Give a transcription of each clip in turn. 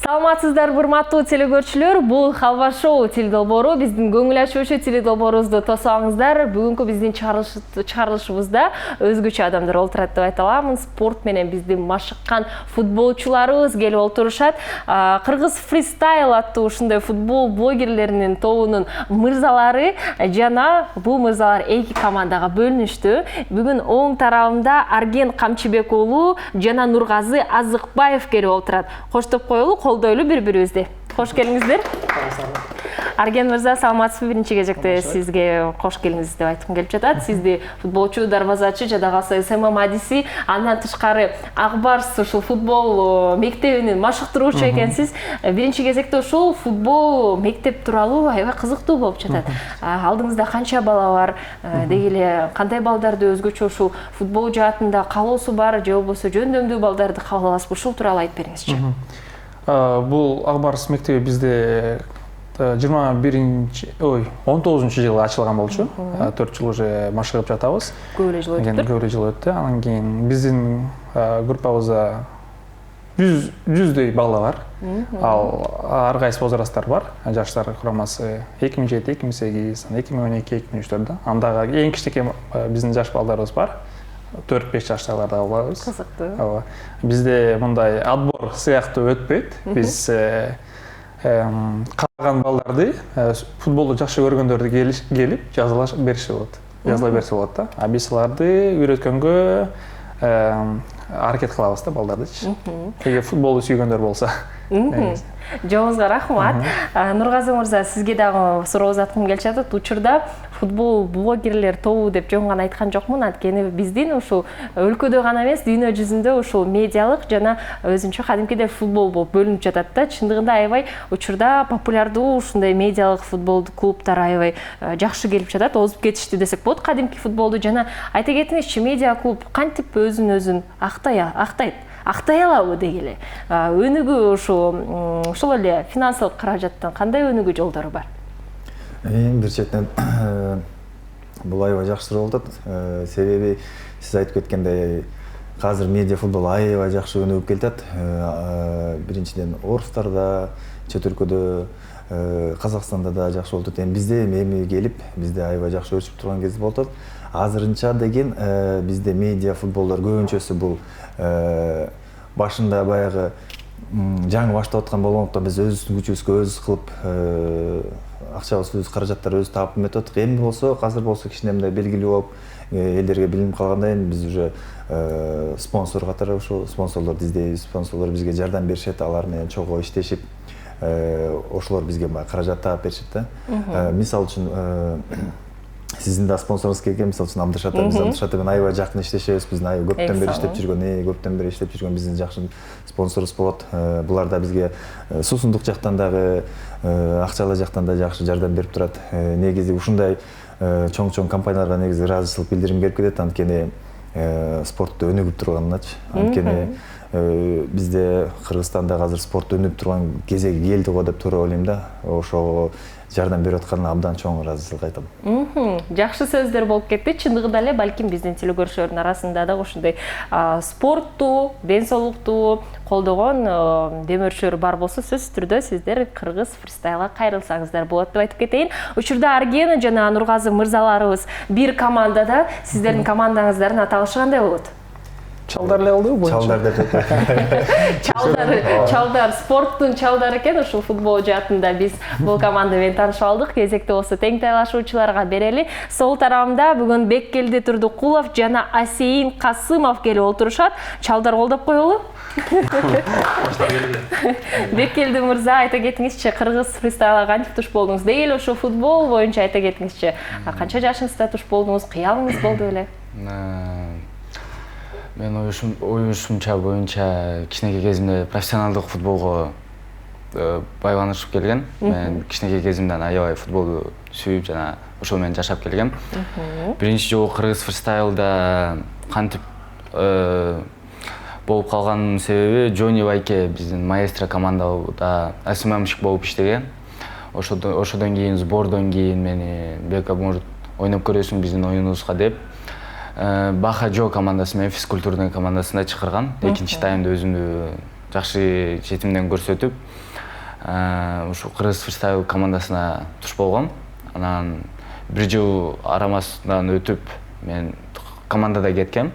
Саламатсыздар, урматтуу телекөрүүчүлөр. Бул Халва шоу теледолбоору. Биздин көңүл ачуучу теледолбоорубузду тосаңыздар. Бүгүнкү биздин чыгарылышыбызда өзгөчө адамдар олтурат деп айта аламын. Спорт менен биздин машыккан футболчуларыбыз келип олтурушат. Кыргыз фристайл аттуу ушундай футбол блогерлеринин тобунун мырзалары жана бул мырзалар эки командага бөлүнүштү. Бүгүн оң тарабымда Арген Камчыбек уулу жана Нургазы Азыкбаев келип олтурат. Коштоп коелу, колдойлу бири-бирибизди. Кош келиңиздер. Арген мырза, саламатсызбы? Биринчи кезекте сизге кош келиңиз деп айткым келип жатат. Сизди футболчу, дарбазачы, жада калса СММ адиси, андан тышкары Ак Барс ушул футбол мектебинин машыктыруучу экенсиз. Биринчи кезекте ушул футбол мектеп тууралуу аябай кызыктуу болуп жатат. Алдыңызда канча бала бар? Деги эле кандай балдарды өзгөчө ушул футбол жаатында каалоосу бар, же болбосо жөндөмдүү балдарды кабыл аласызбы? Ушул тууралуу айтып бериңизчи. Бул Ак Барс мектеби бизде 19-жылы ачылган болчу. 4 жыл уже машыгып жатабыз. Көп эле жыл өттү. Анан кийин биздин группабызда 100дөй бала бар. Ал ар кайсы возрасттар бар. Жаштар курамасы 2007, 2008, 2012, 2003-төрдө. Андагы эң кичинекей биздин жаш балдарыбыз бар. 4-5 жаштагыларды алабыз. Кызыктуу. Бизде мындай отбор сыяктуу өтпөйт. Биз калган балдарды футболду жакшы көргөндөрдү келип жазыла бериши болот. Жазыла берсе болот да. А биз аларды үйрөткөнгө аракет кылабыз да балдардычы. Эгер футболду сүйгөндөр болсо. Жоңузга рахмат. Нургазы мырза, сизге дагы суроо узаткым келип жатат. Учурда футбол блогерлер тобу деп жөн гана айткан жокмун. Анткени биздин ушул өлкөдө гана эмес, дүйнө жүзүндө ушул медиалык жана өзүнчө кадимкидей футбол болуп бөлүнүп жатат да. Чындыгында аябай учурда популярдуу ушундай медиалык футбол клубтар аябай жакшы келип жатат. Озуп кетишти десек болот кадимки футболду. Жана айта кетиңизчи, медиа клуб кантип өзүн актай алабы деги эле? Өнүгүү ушул эле финансылык каражаттан кандай өнүгүү жолдору бар? Бир четинен бул аябай жакшы суроо болуп атат. Себеби сиз айтып кеткендей, азыр медиа футбол аябай жакшы өнүгүп келатат. Биринчиден орустарда, чет өлкөдө, Казакстанда да жакшы болуп атат. Бизде эми келип, бизде аябай жакшы өрчүп турган кез болуп атат. Азырынча деген бизде медиа футболдор көбүнчөсү бул башында баягы жаңы баштап аткан болгондуктан биз өзүбүздүн күчүбүзгө өзүбүз кылып акчабызды өзүбүз, каражаттарды өзүбүз таап эметип атык. Эми болсо, азыр болсо кичине мындай белгилүү болуп, элдерге билинип калгандай биз уже спонсор катары ошо спонсорлорду издейбиз. Спонсорлор бизге жардам беришет, алар менен чогуу иштешип, ошолор бизге каражат таап беришет да. Мисалы үчүн сиздин да спонсоруңуз келген, мисалы үчүн Абдышат менен аябай жакын иштешебиз. Биздин аябай көптөн бери иштеп жүргөн биздин жакшы спонсорубуз болот. Булар да бизге суусундук жактан дагы, акчалай жактан да жакшы жардам берип турат. Негизи ушундай чоң компанияларга негизи ыраазычылык билдирим келип кетет, анткени спортту өнүгүп турганычы. Анткени бизде Кыргызстанда азыр спорт өнүгүп турган кезеги келди го деп туура ойлойм да. Ошого жардам берип атканына абдан чоң ыраазычылык айтам. Жакшы сөздөр болуп кетти. Чындыгында эле балким биздин телекөрүүчүлөрдүн арасында да ушундай спортту, ден соолукту колдогон демөөрчүлөр бар болсо, сөзсүз түрдө сиздер Кыргыз фристайлга кайрылсаңыздар болот деп айтып кетейин. Учурда Арген жана Нургазы мырзаларыбыз бир командада. Сиздердин командаңыздардын аталышы кандай болот? Чалдар эле болду бу. Чалдар деп Чалдар спорттун чалдары экен. Ушул футбол жаатында биз бул команда менен таанышып алдык. Кезекте болсо тең тайлашуучуларга берели. Сол тарабымда бүгүн Беккелди Турдукулов жана Асейин Касымов келип олтурушат. Чалдар колдоп коелу. Беккелди мырза, айта кетиңизчи, Кыргыз фристайлга кантип туш болдуңуз? Деги эле ошо футбол боюнча айта кетиңизчи. Канча жашыңызда туш болдуңуз? Кыялыңыз болду беле? Мен оюшумча боюнча кичинекей кезимде профессионалдык футболго байланышып келген. Мен кичинекей кезимден аябай футболду сүйүп жана ошол менен жашап келгем. Биринчи жолу Кыргыз фристайлда кантип болуп калганын себеби Джони Вайке биздин маэстро командада СММщик болуп иштеген. Ошодон кийин сбордон кийин мени Бека, может, ойноп көрөсүң биздин оюнубузга деп Баха Джо командасы менен физкультурный командасына чакырган. Экинчи таймда өзүмдү жакшы жетимден көрсөтүп, ушу Кыргыз фристайл командасына туш болгом. Анан 1 жыл арамасынан өтүп, мен командада кеткем.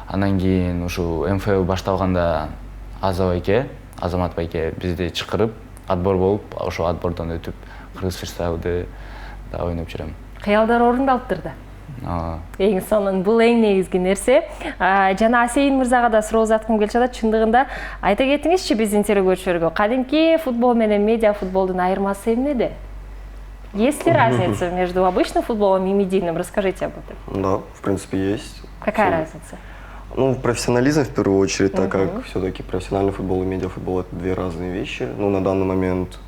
Анан кийин ушу МФЛ башталганда Азамат байке бизди чакырып, отбор болуп, ошо отбордон өтүп, Кыргыз фристайлды да ойноп жүрөм. Кыялдар орундалыптыр да. Эң сонун бул эң негизги нерсе. Жана Асейин мырзага да суроо узаткым келип жатат. Чындыгында айта кетиңизчи биздин телегөрүүчүлөргө, кадимки футбол менен медиа футболдун айырмасы эмнеде? Есть ли разница между обычным футболом и медийным? Расскажите об этом. Да, в принципе, есть. Какая разница? Ну, профессионализм в первую очередь, так как все-таки профессиональный футбол и медиафутбол — это две разные вещи. Ну, на данный момент,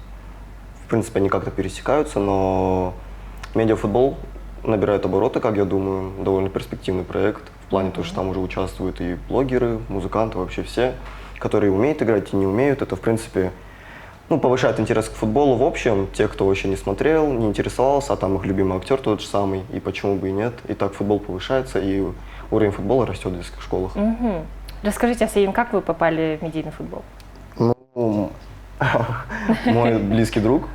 в принципе, они как-то пересекаются, но медиафутбол набирает обороты, как я думаю, довольно перспективный проект. В плане того, что там уже участвуют и блогеры, музыканты, вообще все, которые умеют играть и не умеют. Это, в принципе, ну, повышает интерес к футболу в общем. Те, кто вообще не смотрел, не интересовался, а там их любимый актер тот же самый, и почему бы и нет. И так футбол повышается, и уровень футбола растет в детских школах. Расскажите, Асейин, как вы попали в медийный футбол? Ну, мой близкий друг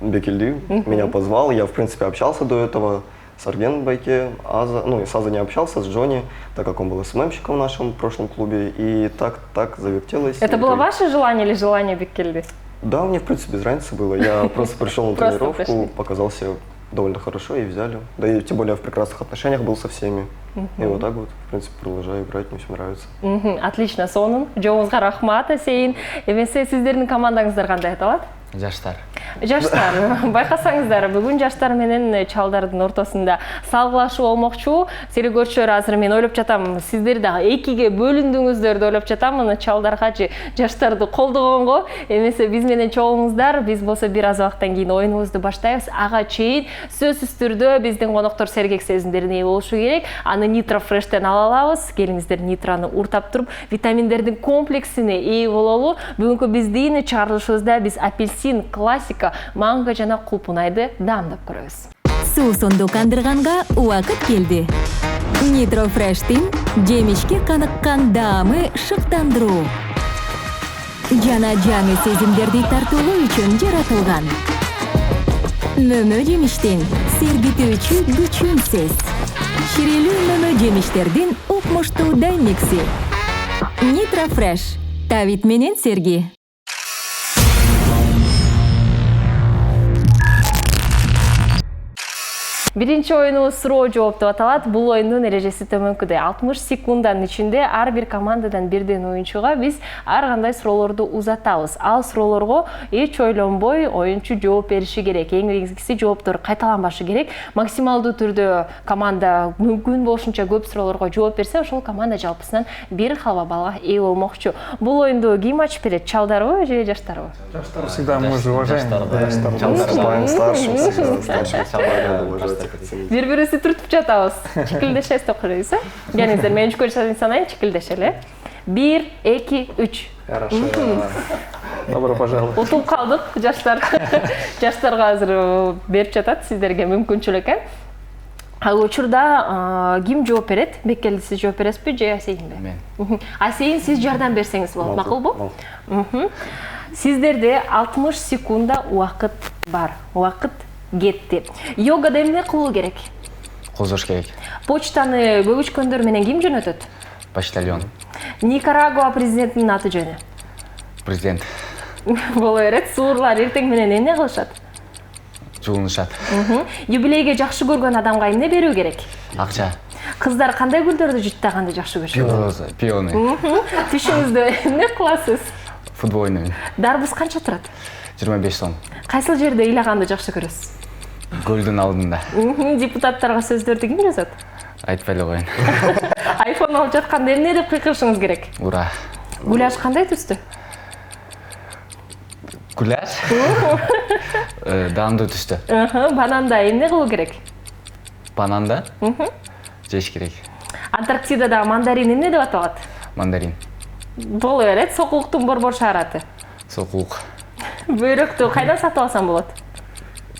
Бекельди меня позвал. Я, в принципе, общался до этого с Арген Байке, ну, и с Аза не общался, с Джонни, так как он был СММщиком в нашем прошлом клубе. И так завертелось. Это было ваше желание или желание Бекельди? Да, мне, в принципе, без разницы было. Я просто пришел на тренировку, показался довольно хорошо и взяли. Да и тем более в прекрасных отношениях был со всеми. И вот так вот, в принципе, продолжаю играть, мне все нравится. Отлично, сонун. Жоңузга рахмат, Асейин. Эмесе сиздердин командаңыздар кандай аталат? Жаштар. Жаштар, байкасаңыздар, бүгүн жаштар менен чалдардын ортосунда салгылашуу болмокчу. Телегөрүүчүлөр азыр мен ойлоп жатам, сиздер да экиге бөлүндүңүздөр деп ойлоп жатам. Мына чалдарга же жаштарды колдогонго. Эмесе биз менен чогуңуздар, биз болсо бир аз убакыттан кийин оюнубузду баштайбыз. Ага чейин сөзсүз түрдө биздин коноктор сергек сезимдерине ээ болушу керек. Аны Nitro Fresh'тен ала алабыз. Келиңиздер Nitro'ны уртап туруп, витаминдердин комплексине ээ бололу. Бүгүнкү биздин чыгарылышыбызда биз апельсин, классика, манго жана кулпунайды даамдап көрөбүз. Суусунду кандырганга убакыт келди. Nitro Fresh'тин жемишке каныккан даамы шыктандыруу жана жаңы сезимдерди тартуулоо үчүн жаратылган. Мөмө жемиштин сергитүүчү күчүнсүз. Ширелүү мөмө жемиштердин укмуштуу дайнекси. Nitro Fresh. Тавит менен серги. Биринчи оюнубуз суроо жооп деп аталат. Бул оюндун эрежеси төмөнкүдөй. 60 секунданын ичинде ар бир командадан бирден оюнчуга биз ар кандай суроолорду узатабыз. Ал суроолорго эч ойлонбой оюнчу жооп бериши керек. Эң негизгиси жооптор кайталанбашы керек. Максималдуу түрдө команда мүмкүн болушунча көп суроолорго жооп берсе, ошол команда жалпысынан 1 халва балга ээ болмокчу. Бул оюнду ким ачып берет? Чалдарбы же жаштарбы? Жаштар всегда мы же уважаем. Станем старшим, старшим. Бири-бирибизди түртүп жатабыз. Чикилдешесиз деп коебуз, э? Келиңиздер, мен 3 көрсөтүп санайын, чикилдешели. 1, 2, 3. Хорошо. Добро пожаловать. Утуп калдык, жаштар. Жаштарга азыр берип жатат сиздерге мүмкүнчүлүк, э? Ал учурда ким жооп берет? Беккелди, сиз жооп бересизби же Асейинби? Мен. Асейин, сиз жардам берсеңиз болот, макулбу? Сиздерде 60 секунда убакыт бар. Убакыт кетти. Йогада эмне кылуу керек? Козош керек. Почтаны көгүчкөндөр менен ким жөнөтөт? Почтальон. Никарагуа президентинин аты жөнү? Президент. Боло берет. Суурлар эртең менен эмне кылышат? Жуулунушат. Юбилейге жакшы көргөн адамга эмне берүү керек? Акча. Кыздар кандай гүлдөрдү жыттаганды жакшы көрүшөт? Роза, пионы. Түшүңүздө эмне кыласыз? Футбол ойнойм. Дарбыз канча турат? 25 сом. Кайсыл жерде ыйлаганды жакшы көрөсүз? Голдун алдында. Депутаттарга сөздөрдү ким жазат? Айтпай эле коеюн. Айфон алып жатканда эмне деп кыйкырышыңыз керек? Ура. Гуляш кандай түстү? Гуляш? Даамдуу түстү. Бананда эмне кылуу керек? Бананда? Жеш керек. Антарктидада мандарин эмне деп аталат? Мандарин. Боло берет. Сокулуктун борбор шаараты. Сокулук. Бөйрөктү кайдан сатып алсам болот?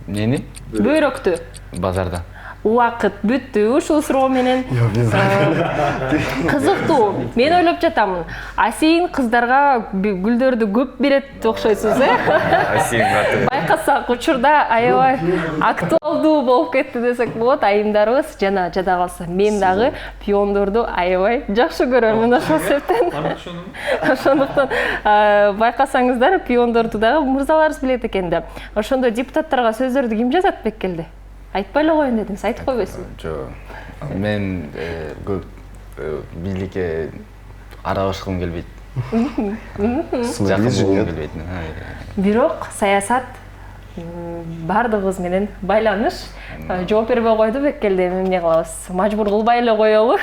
Нени? Бөйрөктү. Базарда. Убакыт бүттү ушул суроо менен. Кызыктуу. Мен ойлоп жатамын. Асейин кыздарга гүлдөрдү көп берет окшойсуз, Байкасак учурда аябай актуалдуу болуп кетти десек болот. Айымдарыбыз жана жада калса мен дагы пиондорду аябай жакшы көрөмүн ошол себептен. Ошондуктан байкасаңыздар пиондорду дагы мырзаларыбыз билет экен да. Ошондо депутаттарга сөздөрдү ким жазат Беккелде? Айтпай эле коеюн дедим, айтып койбойсуңбу? Жок. Мен көп бийликке аралашкым келбейт. Жакын болгум келбейт. Бирок саясат бардыгыбыз менен байланыш. Жооп бербей койду Беккелде, эмне кылабыз? Мажбур кылбай эле коелу.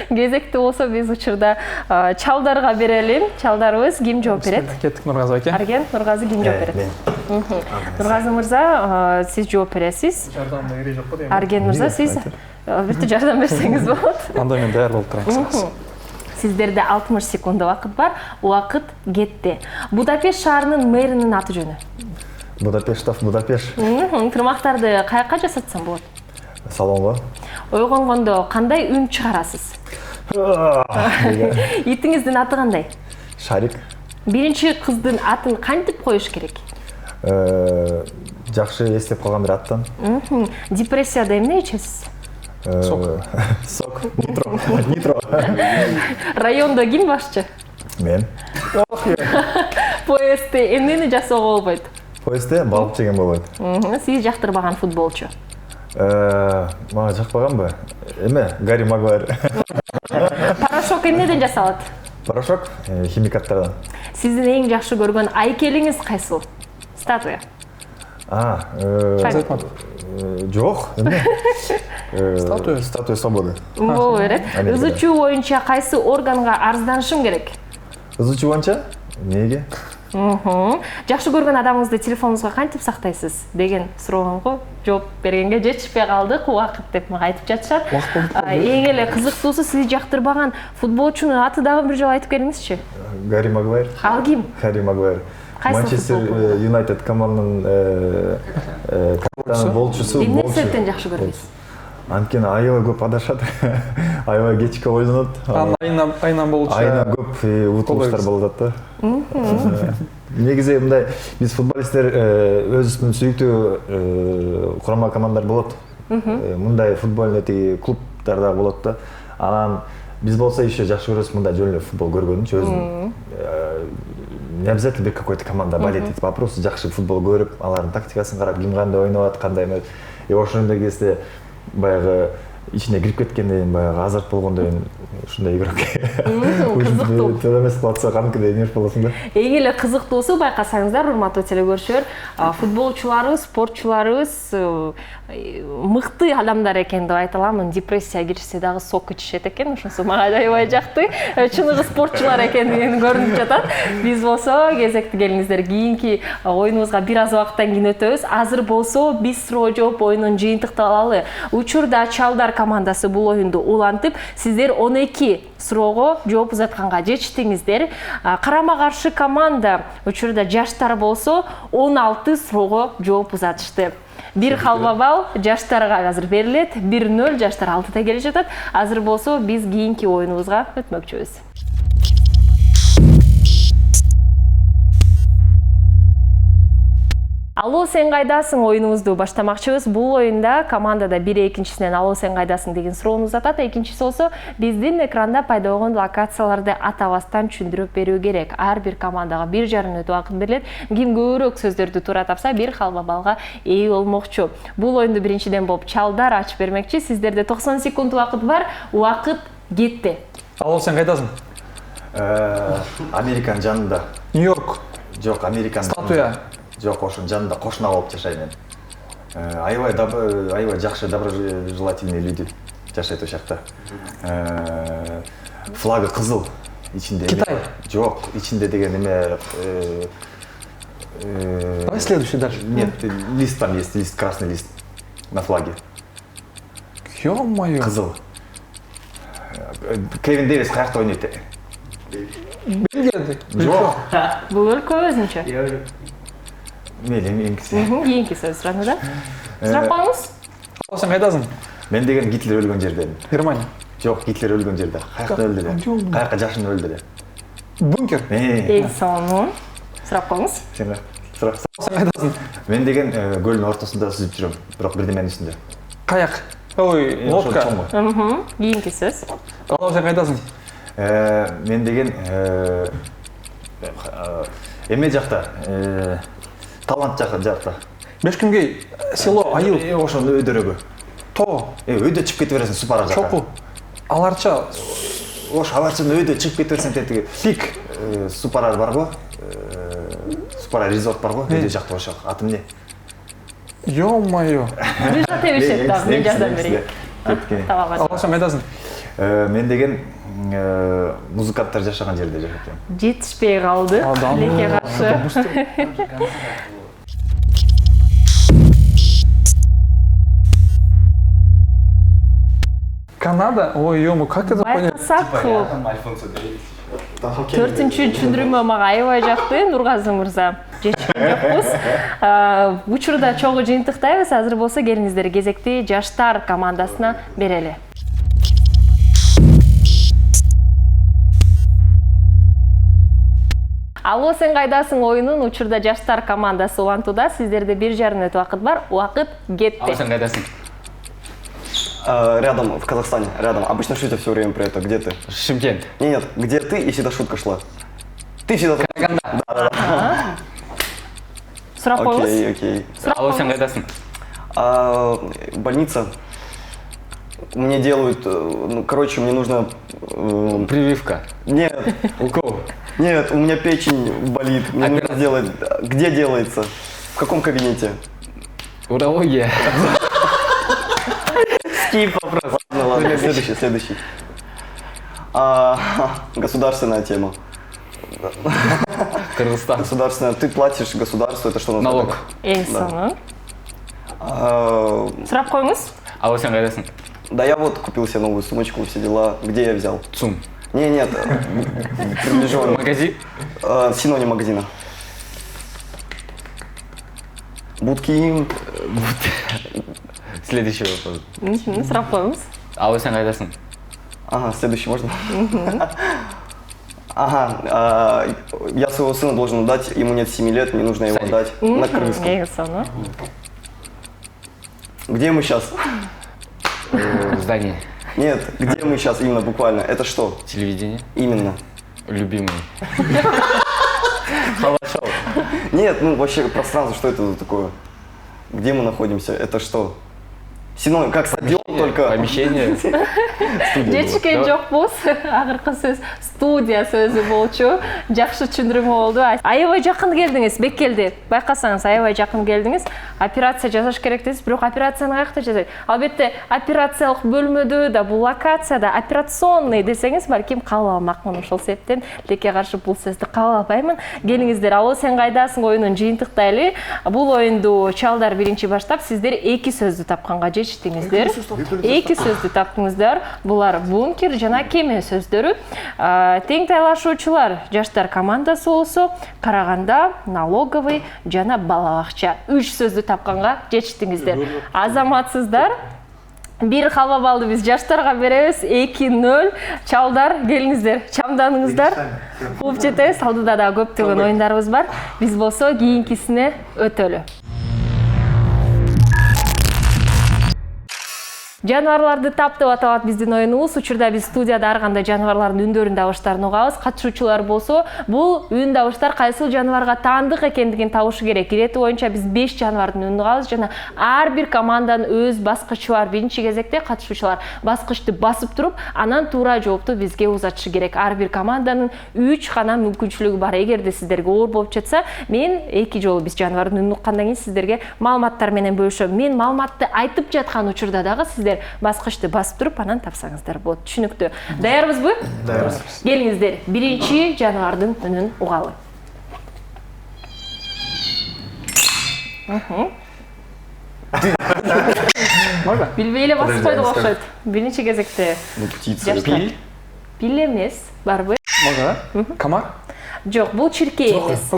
Кезекти болсо биз учурда чалдарга берели. Чалдарыбыз ким жооп берет? Кеттик Нургазы аке. Арген, Нургазы ким жооп берет? Нургазы мырза, сиз жооп бересиз. Жардамда эре жок го дейм. Арген мырза, сиз бирти жардам берсеңиз болот. Анда мен даяр болуп турайм. Сиздерде 60 секунд убакыт бар. Убакыт кетти. Будапешт шаарынын мэринин аты жөнү? Будапештов Будапеш. Тырмактарды каяка жасатсам болот? Салонго. Ойгонгондо кандай үн чыгарасыз? Итиңиздин аты кандай? Шарик. Биринчи кыздын атын кантип коюш керек? Жакшы эстеп калган бир аттан. Депрессияда эмне ичесиз? Сок. Нитро. Райондо ким башчы? Мен. Поездде эмнени жасоого болбойт? Поездде балык жеген болбойт. Сиз жактырбаган футболчу? Мага жакпаганбы? Эме, Гарри Магуайр. Порошок эмнеден жасалат? Порошок химикаттардан. Сиздин эң жакшы көргөн айкелиңиз кайсыл? Статуя. Жок, эме? Статуя свободы. Боло берет. Ызы чуу боюнча кайсы органга арызданышым керек? Ызы чуу боюнча? Эмнеге? Жакшы көргөн адамыңызды телефонуңузга кантип сактайсыз деген суроого жооп бергенге жетишпей калдык, убакыт деп мага айтып жатышат. Эң эле кызыктуусу сиз жактырбаган футболчунун аты дагы бир жолу айтып бериңизчи. Гарри Магуайр. Ал ким? Гарри Магуайр. Манчестер Юнайтед командынын капитаны болчусу. Эмне себептен жакшы көрөсүз? Анткени аябай көп адашат, аябай кечке ойлонот. Айынан болчу. Айынан көп утулуштар болуп атат да. Негизи мындай биз футболисттер өзүбүздүн сүйүктүү курама командалар болот. Мындай футбольный клубдар да болот да. Анан биз болсо еще жакшы көрөбүз мындай жөн эле футбол көргөнүнчү өзүм. Не обязательно бир какой-то команда болеть этим вопросы, жакшы футбол көрүп, алардын тактикасын карап, ким кандай ойноп атат, кандай эмес. Ошондой кезде баягы ичине кирип кеткенден кийин баягы азарт болгондон кийин ушундай игрок. Кызыктуу. Төлөмөс кылатса кантип эмеш болосуң да. Эң эле кызыктуусу байкасаңыздар, урматтуу телекөрүүчүлөр, футболчуларыбыз, спортчуларыбыз мыкты адамдар экен деп айта аламын. Депрессияга киришсе дагы сок ичишет экен, ошонсу мага аябай жакты. Чыныгы спортчулар экендиги көрүнүп жатат. Биз болсо кезекти келиңиздер, кийинки оюнубузга бир аз убакыттан кийин өтөбүз. Азыр болсо биз суроо жооп оюнун жыйынтыктап алалы. Учурда чалдар командасы бул оюнду улантып, сиздер 12 суроого жооп узатканга жетиштиңиздер. Карама каршы команда учурда жаштар болсо 16 суроого жооп узатышты. Бир халва балл жаштарга азыр берилет, 1-0 жаштар алтыда келе жатат. Азыр болсо биз кийинки оюнубузга өтмөкчүбүз. Алло, сен кайдасың оюнубузду баштамакчыбыз. Бул оюнда командада бири экинчисинен алло, сен кайдасың деген суроону узатат. Экинчиси болсо биздин экранда пайда болгон локацияларды атабастан түшүндүрүп берүү керек. Ар бир командага 1,5 мүнөт убакыт берилет. Ким көбүрөөк сөздөрдү туура тапса, бир халва балга ээ болмокчу. Бул оюнду биринчиден болуп чалдар ачып бермекчи. Сиздерде 90 секунд убакыт бар. Убакыт кетти. Алло, сен кайдасың? Американын жанында. Нью-Йорк. Жок, Американын. Статуя. Жок, ошонун жанында кошуна болуп жашайм мен. Аябай жакшы, доброжелательный люди жашайт ошол жакта. Флагы кызыл, ичинде. Китай. Жок, ичинде деген эме Давай следующий дальше. Нет, лист там есть, лист, красный лист на флаге. Ё-моё. Кызыл. Кевин Дэвис каякта ойнойт? Бельгияда. Жок. Бул өлкө өзүнчө. Мели, меникиси. Кийинки сөз сураны да. Сурап коюңуз. Алло, сен кайдасың? Мен деген Гитлер өлген жерден. Германия. Жоқ, Гитлер өлген жерде. Қаяқта өлді де? Қаяққа жашын өлді де? Бункер. Эдисон. Сұрап қойыңыз. Сен сұрақ. Сен қайдасың? Мен деген көлдің ортасында сүзіп жүрем, бірақ бірдеменің үстінде. Қаяқ. Ой, лодка. Кейінгі сөз. Ал сен қайдасың? Мен деген эме жақта, талант жақта. Бешкүнгей, село, айыл. Ошон өйдөрөгө. То. Өйдө чыгып кете бересиң супара жаққа. Чоқу. Аларча. Ош аларчын өйдө чыгып кете бересиң тетиги. Пик. Супара бар го. Супара резорт бар го. Өйдө жақта ошо. Атым не? Ё-моё. Бюджет тебешет да, мен жардам берейин. Ал сен қайдасың? Мен деген музыканттар жашаган жерде жашап жүрөм. Жетишпей калды. Леке каршы. Канада? Ой, ё-моё, как это понять? Байкасак, 4-чү түшүндүрмө мага аябай жакты, Нургазы мырза. Жечкен жокпуз. Учурда чогуу жыйынтыктайбыз. Азыр болсо келиңиздер кезекти жаштар командасына берели. Алло, сен кайдасың оюнун учурда жаштар командасы улантууда. Сиздерде 1,5 мүнөт убакыт бар. Убакыт кетти. Ал сен кайдасың? Рядом, в Казахстане, рядом. Обычно шутят все время про это. Где ты? Шымкент. Нет, где ты, и всегда шутка шла. Ты всегда... Сурап коюңуз. Окей. Ал сен кайдасың? Больница. Мне делают... Ну, короче, мне нужно... Прививка. Нет. Укол. Нет, у меня печень болит. Мне нужно сделать... Где делается? В каком кабинете? Урология. Скип вопрос. Ладно, следующий. Государственная тема. Кыргызстан. Государственная. Ты платишь государству, это что? Налог. Эйсону. Сурап коюңуз. Ал сен кайдасың? Да я вот купил себе новую сумочку, все дела. Где я взял? ЦУМ. Нет, приближенный. Магазин? Синоним магазина. Будки. Следующий вопрос. Сурап коюңуз. Ал сен кайдасың? Ага, следующий можно? Ага, я своего сына должен отдать, ему нет 7 лет, мне нужно его отдать на крымском. Эйсону. Где мы сейчас? В здании. Нет, где мы сейчас именно буквально? Это что? Телевидение. Именно. Любимый. Нет, ну вообще пространство, что это такое? Где мы находимся? Это что? Синоним, как стадион, только... Помещение. Жетишкен жокпуз. Акыркы сөз студия сөзү болчу. Жакшы түшүндүрмө болду. Аябай жакын келдиңиз, Беккелди. Байкасаңыз, аябай жакын келдиңиз. Операция жасаш керек дейсиз, бирок операцияны каякта жасайт? Албетте, операциялык бөлмөдө да, бул локацияда операционный десеңиз, балким кабыл алмакмын. Ошол себептен лекке каршы бул сөздү кабыл албаймын. Келиңиздер, алуу сен кайдасың оюнун жыйынтыктайлы. Бул оюнду чалдар биринчи баштап, сиздер 2 сөздү тапканга жетиңиздер. 2 сөздү таптыңыздар. Булар бункер жана кеме сөздөрү. Тең тайлашуучулар жаштар командасы болсо, Караганда, налоговый жана бала бакча. 3 сөздү тапканга жетиңиздер. Азаматсыздар. 1 халва балды биз жаштарга беребиз. 2-0. Чалдар, келиңиздер, чамданыңыздар. Кууп жетебиз. Алдыда да көптөгөн оюндарыбыз бар. Биз болсо кийинкисине өтөлү. Жаныбарларды тап деп аталат биздин оюнубуз. Учурда биз студияда ар кандай жаныбарлардын үндөрүн дабыштарын угабыз. Катышуучулар болсо, бул үн дабыштар кайсыл жаныбарга таандык экендигин табышы керек. Ирети боюнча биз 5 жаныбардын үнүн угабыз жана ар бир команданын өз баскычы бар. Биринчи кезекте катышуучулар баскычты басып туруп, анан туура жоопту бизге узатышы керек. Ар бир команданын 3 гана мүмкүнчүлүгү бар. Эгерде сиздерге оор болуп жатса, мен 2 жолу биз жаныбардын үнүн уккандан кийин сиздерге маалыматтар менен бөлүшөм. Мен маалыматты айтып жаткан учурда дагы сиздер баскычты басып туруп, анан тапсаңыздар болот. Түшүнүктүү. Даярбызбы? Даярбыз. Келиңиздер, биринчи жаныбардын үнүн угалы. Билбей эле басып койдук окшойт. Биринчи кезекте. Птица. Пил эмес, барбы? Комар? Жок, бул чиркей эмес.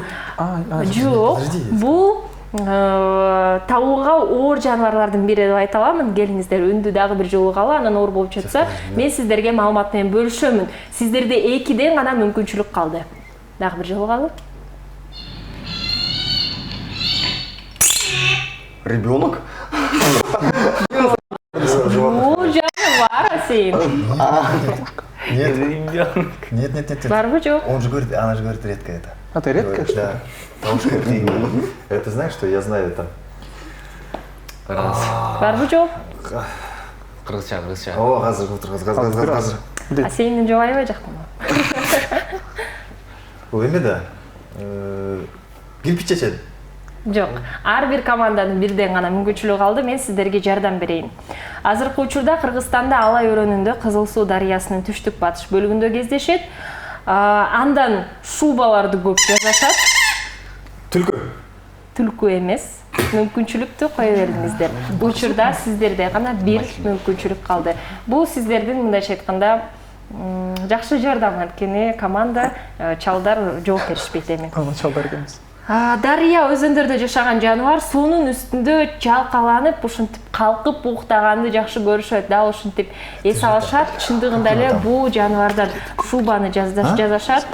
Жок, бул табууга оор жаныбарлардын бири деп айта аламын. Келиңиздер үндү дагы бир жолу кала, анан оор болуп жатса, мен сиздерге маалымат менен бөлүшөмүн. Сиздерде 2ден гана мүмкүнчүлүк калды. Дагы бир жолу калы. Ребенок? Бул жаныбар Асейин. Нет. Барбы жок? Он же говорит, она же говорит редко это. Это редко, что ли? Да. Потому что это знаешь, что я знаю это. Барбы жок? Кыргызча. О, газыр. Асейиндин жок аябай жактырмын. Бул эме да. Кирпич чечет. Жок, ар бир команданын бирден гана мүмкүнчүлүгү калды. Мен сиздерге жардам берейин. Азыркы учурда Кыргызстанда Алай өрөөнүндө Кызыл Суу дарыясынын түштүк батыш бөлүгүндө кездешет. Андан шубаларды көп жасашат. Түлкү эмес. Мүмкүнчүлүктү кое бердиңиздер. Учурда сиздерде гана бир мүмкүнчүлүк калды. Бул сиздердин мындайча айтканда жакшы жардам, анткени команда чалдар жооп беришпейт эми. Чалдар экенбиз. Дарыя өзөндөрдө жашаган жаныбар суунун үстүндө жалкаланып, ушинтип калкып уктаганды жакшы көрүшөт. Дал ушинтип эс алышат. Чындыгында эле бул жаныбардар шубаны жасашат.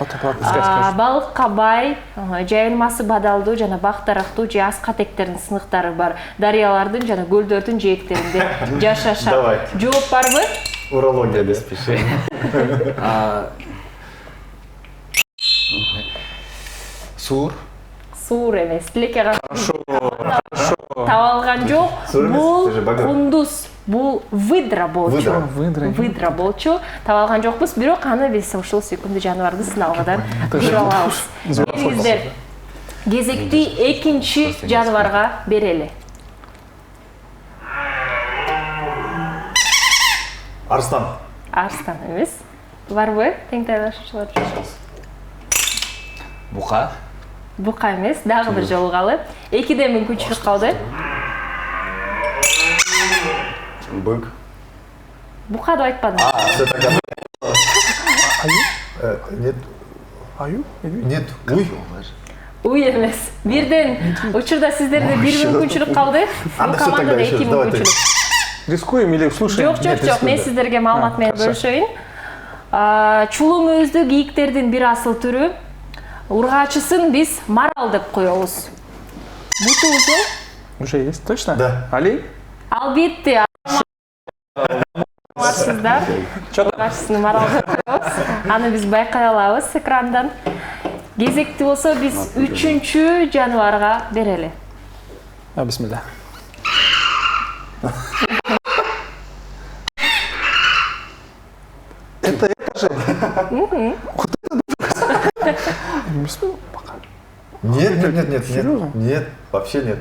Балыкка бай, жайылмасы бадалдуу жана бактарактуу же аскатектердин сыныктары бар. Дарыялардын жана көлдөрдүн жээктеринде жашашат. Жооп барбы? Урология да. Суур эмес. Тилекке таба алган жок. Бул кундуз. Бул выдра болчу. Выдра болчу. Таба алган жокпуз, бирок аны биз ушул секунду жаныбарды сыналгадан көрүп алабыз. Келиңиздер. Кезекти экинчи жаныбарга берели. Арстан. Арстан эмес. Барбы? Теңтайлашуулар. Бука. Бука эмес, дагы бир жолу калы. 2ден мүмкүнчүлүк калды. Бык. Бука деп айтпадым. Нет. Аю? Нет. Уй. Уй эмес. Бирден учурда сиздерде бир мүмкүнчүлүк калды. Бул командада 2 мүмкүнчүлүк. Рискуем или слушаем? Жок. Мен сиздерге маалымат менен бөлүшөйүн. Чулум өздү кийиктердин бир асыл түрү. Ургачысын биз марал деп коебуз. Буту узун. Уже есть, точно? Да. Олень? Албетте. Сиздар. Ургачысын марал деп коебуз. Аны биз байкай алабыз экрандан. Кезекти болсо биз 3-чү жаныбарга берели. Бисмилlah. Это же. Нет. Серьезно? Нет, вообще нет.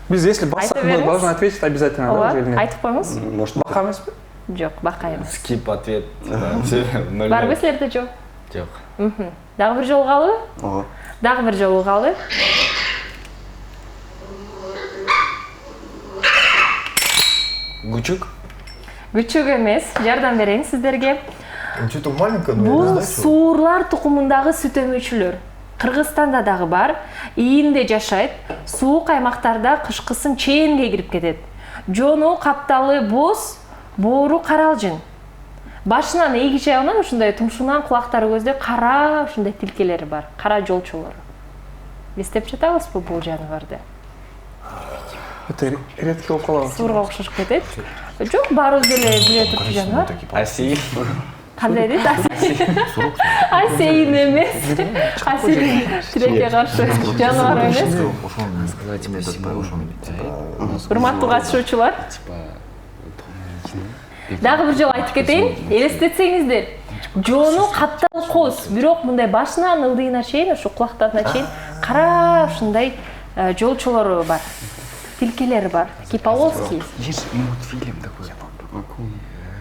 Biz, если бассак, мы должны ответить обязательно, да, или нет? Айтып коюңуз. Может, Бака эмес пе? Жок, бака эмес. Скип ответ. Барбы силерде жок? Жок. Дагы бир жолу калы? Ага. Дагы бир жолу калы. Гучук. Күчүк эмес, жардам берейин сиздерге. Что-то маленькое, но я не Бул знаю, что. суурлар тукумундагы сүт өмөчүлөр. Кыргызстанда дагы бар, ийинде жашайт, суук аймактарда кышкысын чээнге кирип кетет. Жону капталы боз, боору каралжын. Башынан эки жагынан ушундай тумшугунан кулактары көздө кара ушундай тилкелери бар, кара жолчулар. Эстеп жатабызбы бул жаныбарды? Это редкий около. Суурга окшошуп кетет. Жок, баарыбыз деле биле турчу жаныбар. Асий. Кандай дейт? Асейин эмес. Асейин тилекке каршы жаныбар эмес. Урматтуу катышуучулар, дагы бир жолу айтып кетейин, элестетсеңиздер. Жону каптал коз, бирок мындай башынан ылдыйына чейин, ушу кулактарына чейин кара ушундай жолчолору бар. Тилкелери бар. Такие полоски. Есть мультфильм такой.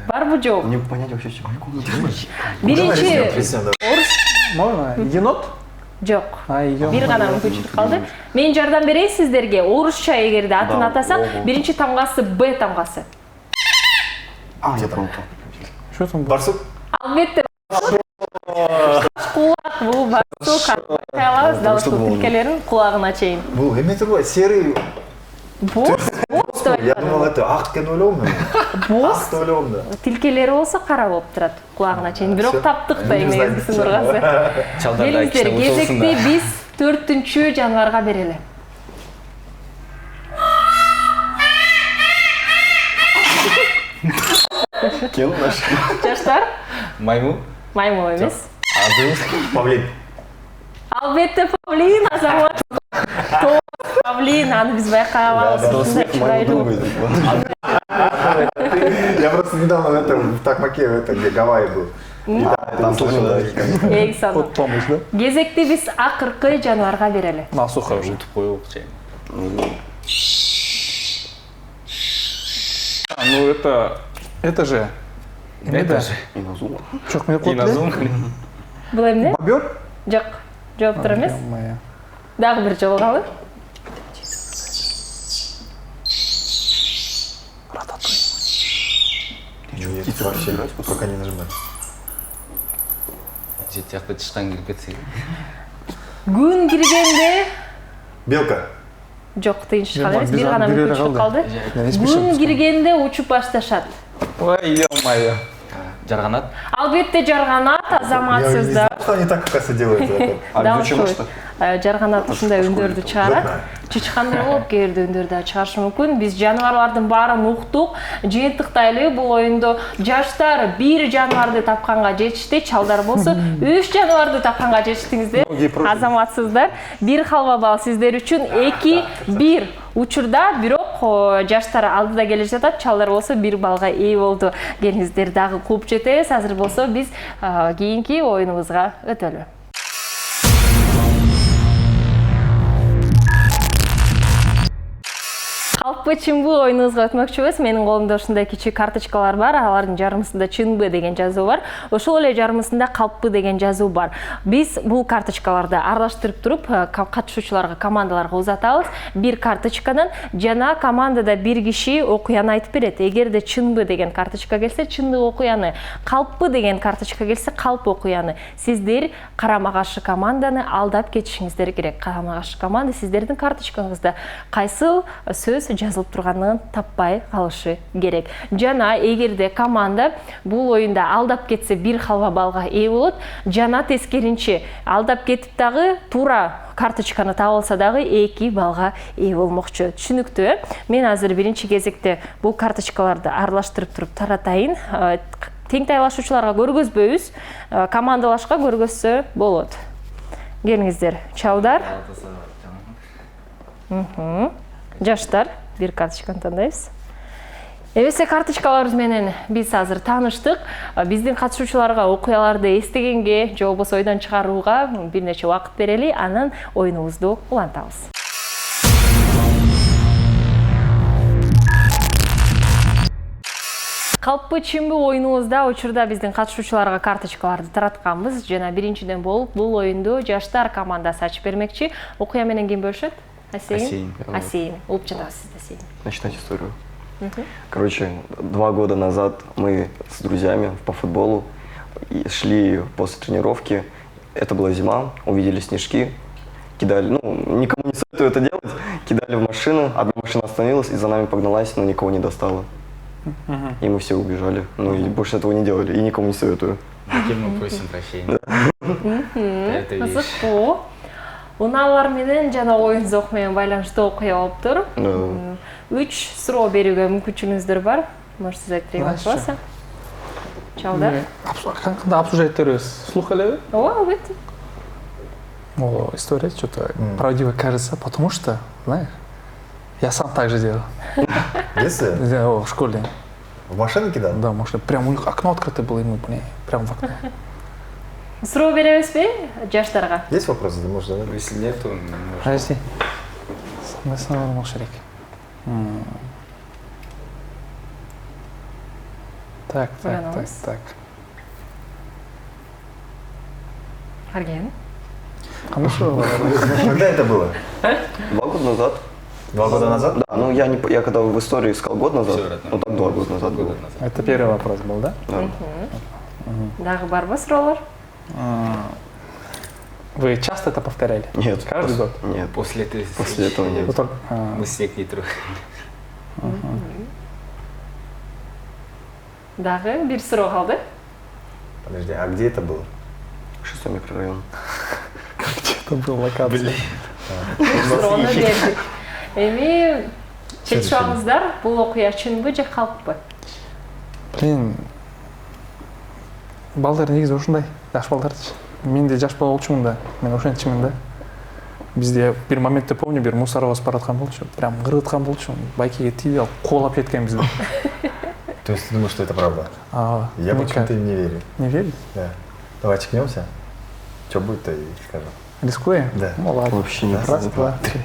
Барбы жок? Не понять вообще, что. Биринчи орус Можно? Енот? жок. Ай, Бир гана мүмкүнчүлүк калды. Мен жардам берейин сиздерге. Орусча эгерде атын атасак, биринчи тамгасы Б тамгасы. Я понял. Что там? Барсук? Албетте. Кулак бул бар. айта алабыз, дал ушул тилкелерин кулагына чейин. Бул эме турбайбы? Серый. Боз Я думал, это ак экен ойлогом мен. боз Ак деп ойлогом да. тилкелери болсо кара болуп турат кулагына чейин. Бирок таптык да эмегизгисин ургасы. Келиңиздер, кезекти биз 4-чү жаныбарга берели. Кен наш. Жаштар, Маймыл? маймыл эмес. Павлин. Албетте павлин, азамат. Павлин, аны биз байкабабыз. Ушундай чырайлуу. Я просто недавно в Такмаке, где Гавайи был. Там слышал, да. Эги саны. Вот помощь, да? Кезекти биз акыркы жаныбарга берели. Насуха уже. Утуп коюп чейин. Ну это же. Это же. Иназума. Чок мен Иназум. Бул эмне? Бобер? Жок, жооптор эмес. Моя. Дагы бир жолу калы. Птицы вообще пока не нажимают. Жет жакта тышкан кирип кетсе. Күн киргенде Белка. жок, тыйын чыккан эмес, Биз бир гана аны мүмкүн бере чыгып калды. калды. Күн киргенде учуп башташат. Ой, ё-моё. Жарганат. Албетте жарганат, Я азаматсыздар. не знал, что они так, оказывается, делают. А почему что? Жарганат ушундай үндөрдү чыгарат. Чычкандар болуп, кээ бирде үндөрдү да чыгарышы мүмкүн. Биз жаныбарлардын баарын уктук, жыйынтыктайлы. Бул оюндо жаштар бир жаныбарды тапканга жетишти, чалдар болсо 3 жаныбарды тапканга жетиштиңиздер. Азаматсыздар. Бир халва балл сиздер үчүн 2-1. Учурда бирок жаштар алдыда келе жатат, чалдар болсо 1 балга ээ болду. Келиңиздер, дагы клуб жетебиз. Азыр болсо биз кийинки оюнубузга өтөлү. Калпы чынбы оюнубузга өтмөкчүбүз. Менин колумда ушундай кичик карточкалар бар. Алардын жарымысында чынбы деген жазуу бар. Ошол эле жарымысында калпы деген жазуу бар. Биз бул карточкаларды аралаштырып туруп, катышуучуларга, командаларга узатабыз. Бир карточкадан жана командада бир киши окуяны айтып берет. Эгерде чынбы деген карточка келсе, чындык окуяны, калпы деген карточка келсе, калп окуяны. Сиздер карама каршы команданы алдап кетишиңиздер керек. Карама каршы команда сиздердин карточкаңызда кайсыл сөз жазылып турганын таппай калышы керек. Жана эгерде команда бул оюнда алдап кетсе 1 халва балга ээ болот. Жана тескеринче алдап кетип дагы туура карточканы таап алса дагы 2 балга ээ болмокчу. Түшүнүктүү? Мен азыр биринчи кезекте бул карточкаларды аралаштырып туруп таратайын. Тең тайлашуучуларга көргөзбөйбүз, командалашка көргөзсө болот. Келиңиздер, чалдар. Жаштар, бир карточканы тандайбыз. Эбесе карточкаларыбыз менен биз азыр тааныштык. Биздин катышуучуларга окуяларды эстегенге, же болбосо ойдон чыгарууга бир нече убакыт берели, анан оюнубузду улантабыз. Калпы чынбы оюнубузда учурда биздин катышуучуларга карточкаларды таратканбыз. Жана биринчиден болуп бул оюнду жаштар командасы ачып бермекчи. Окуя менен ким бөлүшөт? Асейин. Асейин. Угуп жатабыз сиз Асейин. Начинать историю. Короче, 2 года назад мы с друзьями по футболу шли после тренировки. Это была зима, увидели снежки, кидали, никому не советую это делать, кидали в машину, одна машина остановилась и за нами погналась, но никого не достала. И мы все убежали. Ну и больше этого не делали, и никому не советую. Мы просим прощения. Это вещь. Кызыктуу. Унаалар менен жана оюн зок менен байланыштуу окуя болуптур. 3 суроо берүүгө мүмкүнчүлүгүңүздөр бар. Может, сиз айтып болсо. Чалдар. Кандай обсуждать этебиз? Слух элеби? Ооба, албетте. О, история что-то правдиво кажется, потому что, знаешь, я сам так же делал. Если? В школе. В машину кидал? Да, может, прям у них окно открыто было, и мы, прям в окно. Суроо беребизби жаштарга? Есть вопросы? Ты можешь задать? Если нет, то... Подожди. Самый основной молчарик. Так. Арген. Когда это было? 2 года назад. 2 года назад? Да, я когда в истории искал год назад, так 2 года назад было. Это первый вопрос был, да? Да. Дагы барбы суроолор? Вы часто это повторяли? Нет. Каждый год? Нет. После этого нет. Вот так, Мы снег не трогали. Дагы бир суроо калды. Подожди, а где это было? 6-й микрорайон. Это была локация. Суроону бердик. Эми чечиңиздар бул окуя чынбы же калппы? Блин, балдар негизи ушундай, жаш балдарчы. Мен де жаш бала болчумун да, мен ошентчимин да. Бизде бир моментте помню, бир мусор басып бараткан болчу, прям кыргыткан болчу, байкеге тийип алып куулап кеткен бизди. То есть ты думаешь, что это правда? Я почему-то им не верю. Не веришь? Да. Давай чекнемся. Что будет, то и скажем. Рискуем? Да. Ну ладно. Вообще не Раз, два, три.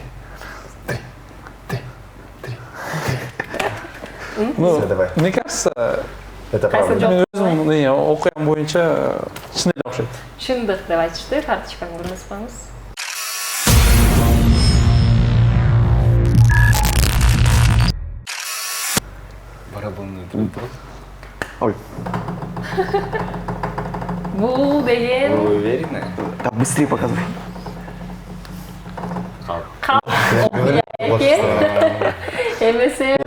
Ну, Всё, давай. мне кажется, Это Кайсы правда. жок? мен өзүм окуям боюнча чын эле окшойт. Чындык деп айтышты, карточканы көрсөтсөңүз. Барабанный вопрос. Ой, Бул деген Вы уверены? да быстрее показывай. калп окуя экен. Эмесе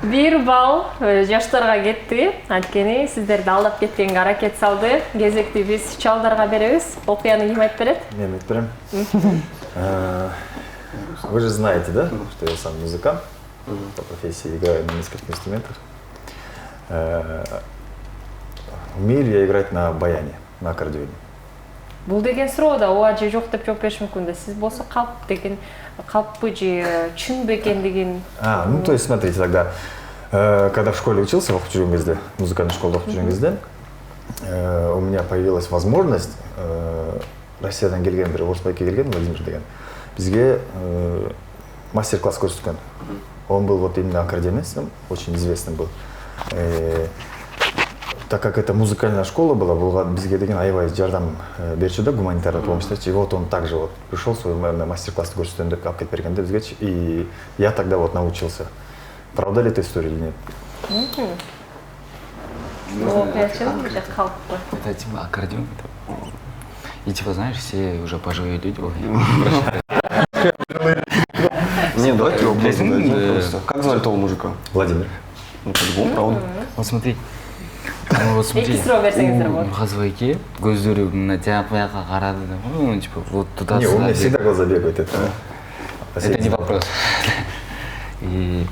бир балл жаштарга кетти. Анткени сиздерди алдап кеткенге аракет салды. Кезекти биз чалдарга беребиз. Окуяны ким айтып берет? Не, ну это прям. Вы же знаете, да, что я сам музыкант по профессии, играю на нескольких инструментах. Умею ли я играть на баяне, на аккордеоне? Бул деген суроо да ооба же жок деп жооп бериш мүмкүн да. Сиз болсо калп деген калппы же чынбы экендигин. Ну то есть смотрите, тогда, когда в школе учился, в Охтужунгезде, музыкальной школе в Охтужунгезде, у меня появилась возможность Россиядан келген бир орыс байке келген Владимир деген бизге мастер-класс көрсөткөн. Он был вот именно аккордеонистом, очень известным был. Так как это музыкальная школа была бизге деген аябай жардам берчү да, гуманитарный помощь. И вот он также вот пришел свой мастер-класс көрсөтөм деп алып кетип бергенде бизге, и я тогда вот научился. Правда ли эта история или нет? Окуя чынбы же калппы? Это типа аккордеон. И типа, знаешь, все уже пожилые люди. Нет, давайте его просто Блин, дадим просто. Как звали того мужика? Владимир. Ну, по-любому, правда. Вот смотри. Ну, вот смотри. Эки суроо берсеңиздер болот. Нургазова эке көздөрү мына жак бияка карады. Ну, типа, вот туда Не, у меня сюда. всегда глаза бегают. Это не вопрос. И,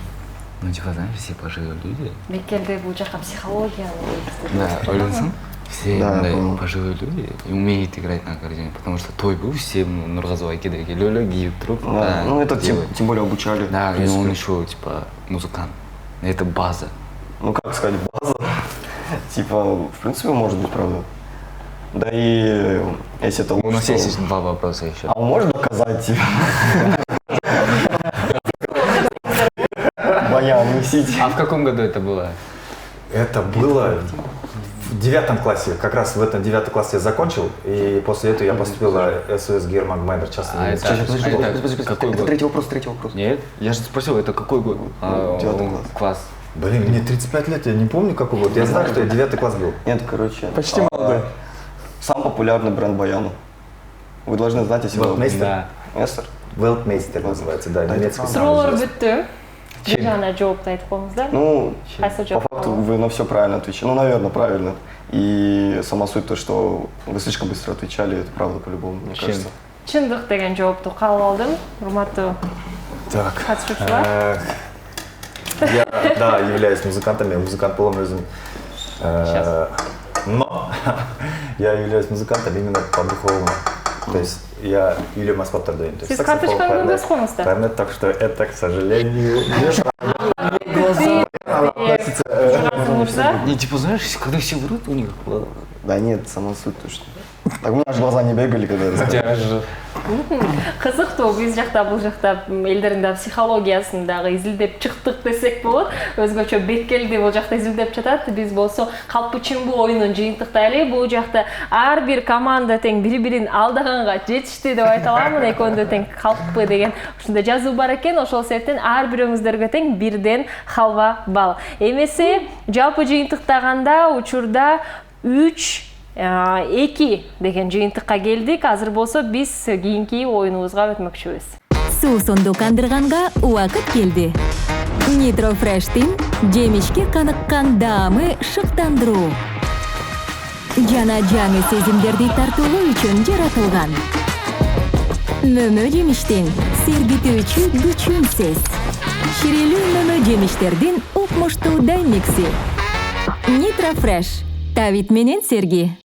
ну, типа, знаешь, все пожилые люди. Меккелде бул жака психологияны Да, ойлансаң, все Да, мындай понял. пожилые люди и умеют играть на аккордеоне, потому что той был, все Нургазова экедеги лёлө кийип туруп. Да, ну это тем более обучали. Да, в и принципе. он еще, типа, музыкант. Это база. Ну как сказать, база. Типа, в принципе, может быть, правда. Да и если это У нас что- есть два вопроса еще. А он может доказать, типа? Баян носить. А в каком году это было? Это было в 9 классе. Как раз в этом 9 классе я закончил, и после этого я поступил на СОС Герман Гмайдер частный А университет. это- Подожди, какой это год? третий вопрос. Нет? Я же спросил, это какой год? Девятый класс. Класс. Блин, мне 35 лет, я не помню какой год. Я знаю, что я 9 класс был. Нет, короче. Почти молодой. Сам популярный бренд Баяна. Вы должны знать, если вы... Weltmeister? Да. Эстер? Weltmeister называется, да, немецкий. Суроолор самый известный. бүттү. Бир жана жоопту айтып коюңуздар. Ну, Кайсы по жооп? факту вы на все правильно отвечали. Ну, наверное, правильно. И сама суть то, что вы слишком быстро отвечали, это правда по-любому, мне Чем? кажется. Чындык деген жоопту кабыл алдым. Урматтуу Так, катышуучулар. я, да, являюсь музыкантом, я музыкант полом өзім. Но я являюсь музыкантом именно по духовному. То есть я Юлия Маспаттар дайын. Сиз карточканы көргөз коңуздар. Кларнет, так что это, к сожалению, Не, типа, знаешь, когда все врут, у них... Да нет, сама суть то, что... Так у меня аж глаза не бегали, когда я рассказывал. Кызыктуу, биз жакта бул жакта элдердин да психологиясын дагы изилдеп чыктык десек болот. Өзгөчө Беккелди бул жакта изилдеп жатат. Биз болсо калпы чынбы оюнун жыйынтыктайлы. Бул жакта ар бир команда тең бири-бирин алдаганга жетишти деп айта аламын. Экөөндө тең калпы деген ушундай жазуу бар экен. Ошол себептен ар бирөөңүздөргө тең бирден халва балл. Эмесе жалпы жыйынтыктаганда учурда 3 2 деген жыйынтыкка келдик. Азыр болсо биз кийинки оюнубузга өтмөкчүбүз. Суусунду кандырганга убакыт келди. Nitro Fresh'tin жемишке каныккан даамы шыктандыруу. Жана жаңы сезимдерди тартуулоо үчүн жаратылган. Мөмө жемиштин сергитүүчү күчүнсүз. Ширелүү мөмө жемиштердин укмуштуу даймикси. Nitro Fresh. Тавит менен Серги.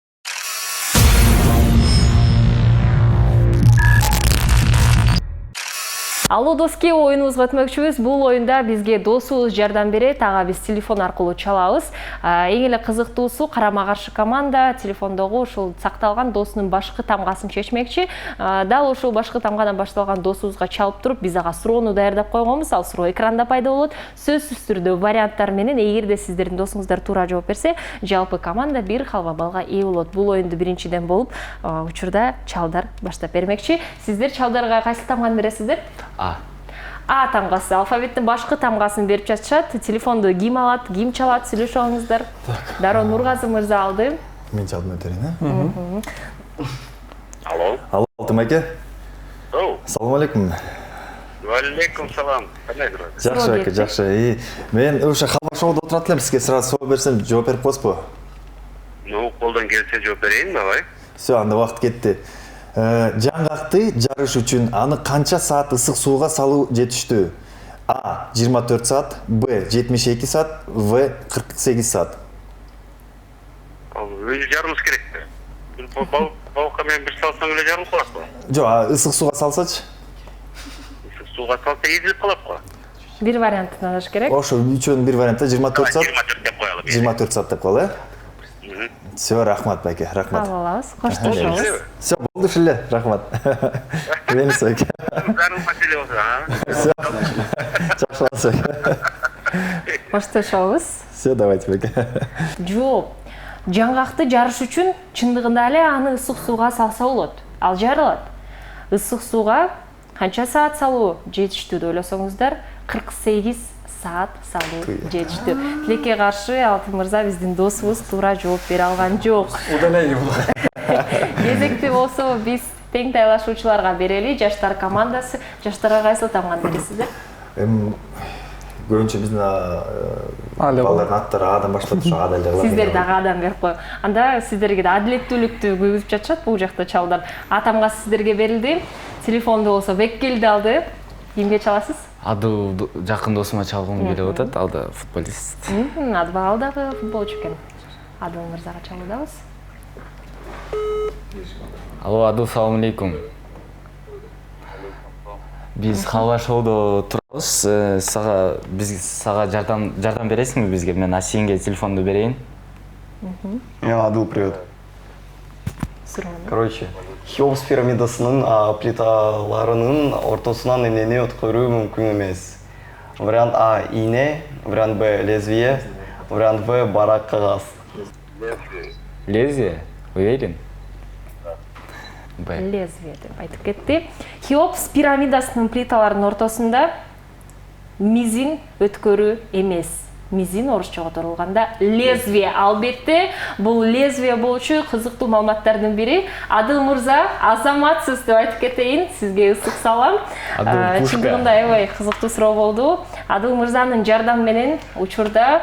Алло доски, оюнубузга өтмөкчүбүз. Бул оюнда бизге досубуз жардам берет. Ага биз телефон аркылуу чалабыз. Эң эле кызыктуусу карама каршы команда телефондогу ушул сакталган досунун башкы тамгасын чечмекчи. Дал ушул башкы тамгадан башталган досубузга чалып туруп, биз ага суроону даярдап койгонбуз. Ал суроо экранда пайда болот. Сөзсүз түрдө варианттар менен эгерде сиздердин досуңуздар туура жооп берсе, жалпы команда 1 халва балга ээ болот. Бул оюнду биринчиден болуп, учурда чалдар баштап бермекчи. Сиздер чалдарга кайсы тамганы бересиздер? А тамгасы. Алфавиттин башкы тамгасын берип жатышат. Телефонду ким алат, ким чалат, сүйлөшүп алыңыздар. Дароо Нургазы мырза алды. Мен чалдым өтерин, Алло. Алло, Алтым аке. Салам алейкум. Алейкум салам. Кандай турат? Жакшы аке, жакшы. Мен ошо халва шоуда отурат элем, сизге сразу соо берсем жооп берип коесузбу? Ну, колдон келсе жооп берейин, давай. Всё, анда убакыт кетти. Жаңгакты жарыш үчүн аны канча саат ысык сууга салуу жетиштүү? А 24 саат, Б 72 саат, В 48 саат. Өзү жарымыз керек. Балыкка менен бир салсаң эле жарым калат го. Жок, ысык сууга салсачы? Ысык сууга салса езилип калат го. Бир вариантын алыш керек. Ошо үчөөнүн бир вариантта 24 саат. 24 деп коелу. 24 саат деп коелу, Всё, рахмат баке, рахмат. Кабыл алабыз. Коштошобуз. Всё, болду шиле, рахмат. Мени сөйк. Зарыл маселе болсо, Жакшы болсо. Коштошобуз. Всё, давайте баке. Жооп. Жаңгакты жарыш үчүн чындыгында эле аны ысык сууга салса болот. Ал жарылат. Ысык сууга канча саат салуу жетиштүү деп ойлосоңуздар, 48 саат салуу жетиштүү. Тилекке каршы Алтын мырза биздин досубуз туура жооп бере алган жок. Удаление бул. Кезекти болсо биз тең тайлашуучуларга берели. Жаштар командасы. Жаштарга кайсыл тамганы бересиздер? Көбүнчө биздин балдардын аттары Адан баштап ушу Ада эле кылат. Сиздер дагы Адан берип кой. Анда сиздерге да адилеттүүлүктү көйгөзүп жатышат бул жакта чалдар. А тамгасы сиздерге берилди. Телефонду болсо Беккелди алды. Кимге чаласыз? Аду жакын досума чалгым келип атат, ал да футболист. Ал дагы футболчу экен. Адыл мырзага чалуудабыз. Алло, Аду, салам алейкум. Биз халва шоудо турабыз. Сага жардам бересиңби бизге? Мен Асинге телефонду берейин. Адыл, привет. Короче, Хеопс пирамидасынын плиталарынын ортосунан эмнени өткөрүү мүмкүн эмес? Вариант А – ийне, вариант Б – лезвие, вариант В – барак кагаз. Лезвие? Уверен? Лезвие деп айтып кетти. Хеопс пирамидасынын плиталарынын ортосунда мизин өткөрүү эмес. Мизин орусча которулганда лезвие. Албетте бул лезвие болчу кызыктуу маалыматтардын бири. Адыл мырза, азаматсыз деп айтып кетейин. Сизге ысык салам. Чындыгында аябай кызыктуу суроо болду. Адыл мырзанын жардам менен учурда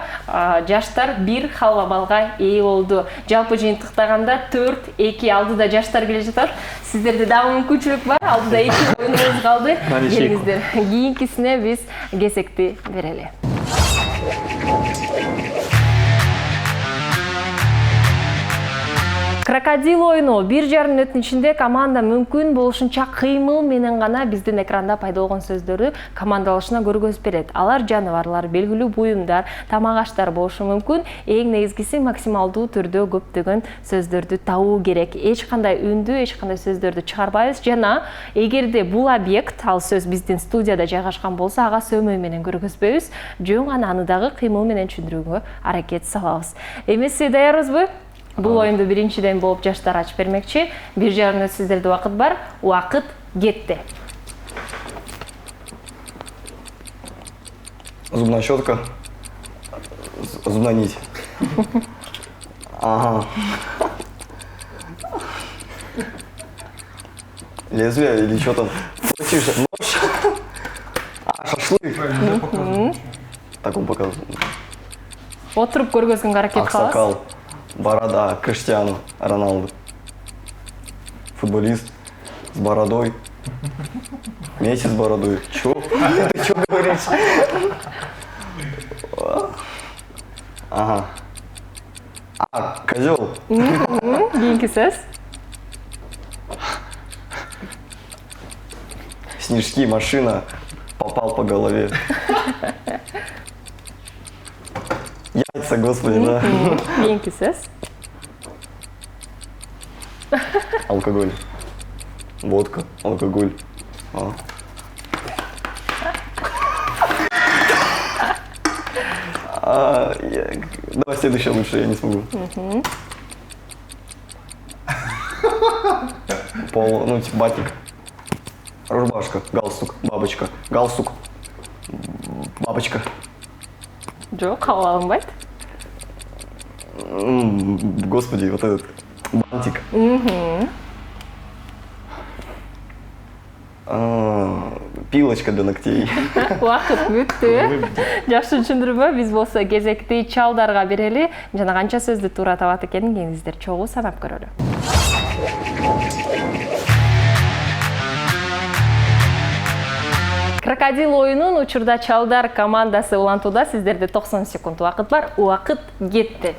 жаштар 1 халва балга ээ болду. Жалпы жыйынтыктаганда 4-2 алдыда жаштар келе жатат. Сиздерде дагы мүмкүнчүлүк бар. Алдыда 2 оюнубуз калды. Келиңиздер. Кийинкисине биз кезекти берели. Крокодил оюну 1,5 мүнөттүн ичинде команда мүмкүн болушунча кыймыл менен гана биздин экранда пайда болгон сөздөрдү командалашына көргөзүп берет. Алар жаныбарлар, белгилүү буюмдар, тамак аштар болушу мүмкүн. Эң негизгиси максималдуу түрдө көптөгөн сөздөрдү табуу керек. Эч кандай үндү, эч кандай сөздөрдү чыгарбайбыз. Жана эгерде бул объект, ал сөз биздин студияда жайгашкан болсо, ага сөмөй менен көргөзбөйбүз. Жөн гана аны дагы кыймыл менен түшүндүрүүгө аракет салабыз. Эмеси даярбызбы? Бул оюнду биринчиден болуп жаштар ачып бермекчи. 1,5 мүнөт сиздерде убакыт бар. Убакыт кетти. Зубная щетка. Зубная нить. Ага. Лезвие или что там? Нож. Шашлык. Так он показывает. Отырып көргөзгөнгө аракет кылабыз. Аксакал, борода, Криштиану Роналду. Футболист с бородой. Месси с бородой. Чё? Ты чё говоришь? Ага. Козел. Кийинки сөз. Снежки, машина. Попал по голове. Яйца, господи, да. Кийинки сөз. Алкоголь. Водка, алкоголь. Давай следующее лучше, я не смогу. Ну, типа батик. Рубашка, галстук, бабочка. Галстук, бабочка. Жок, кабыл алынбайт. Господи, вот этот бантик. Пилочка для ногтей. Убакыт бүттү. Жакшы түшүндүрбө. Биз болсо кезекти чалдарга берели. Жана канча сөздү туура табат экенин кеңиздер чогуу санап көрөлү. Крокодил оюнун учурда чалдар командасы улантууда. Сиздерде 90 секунд убакыт бар. Убакыт кетти.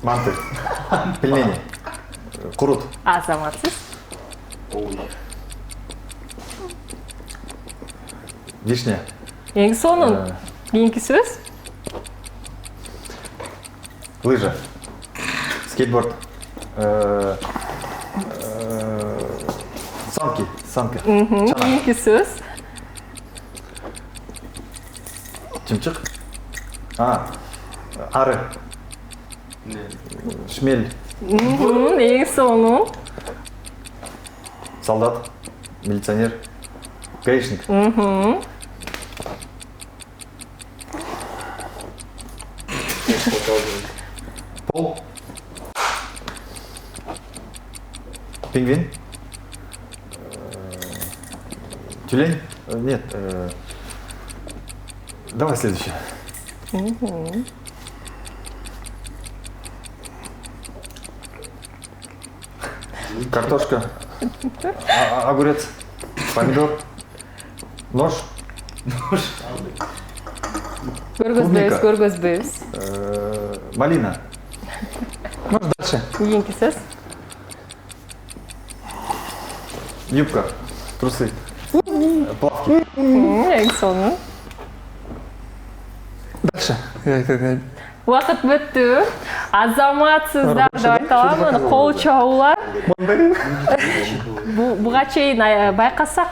Манты. Пельмени. Курут. Азаматсыз. Вишня. Эң сонун кийинки сөз. Лыжа. Скейтборд. Санки. Кийинки сөз. Чымчык. Ары. Шмель. Эң сонун. Солдат. Милиционер. Гаишник. Пол. Пингвин. Тюлень? Нет. Давай следующее. Картошка. Огурец. Помидор. Нож. Көргөзбөйбүз. Малина. Может, дальше? Кийинки сөз. Юбка. Трусы. Плавки. Эң сонун. Дальше. Убакыт бүттү. Азаматсыздар деп айта аламын. Кол чабуулар. Буга чейин байкасак,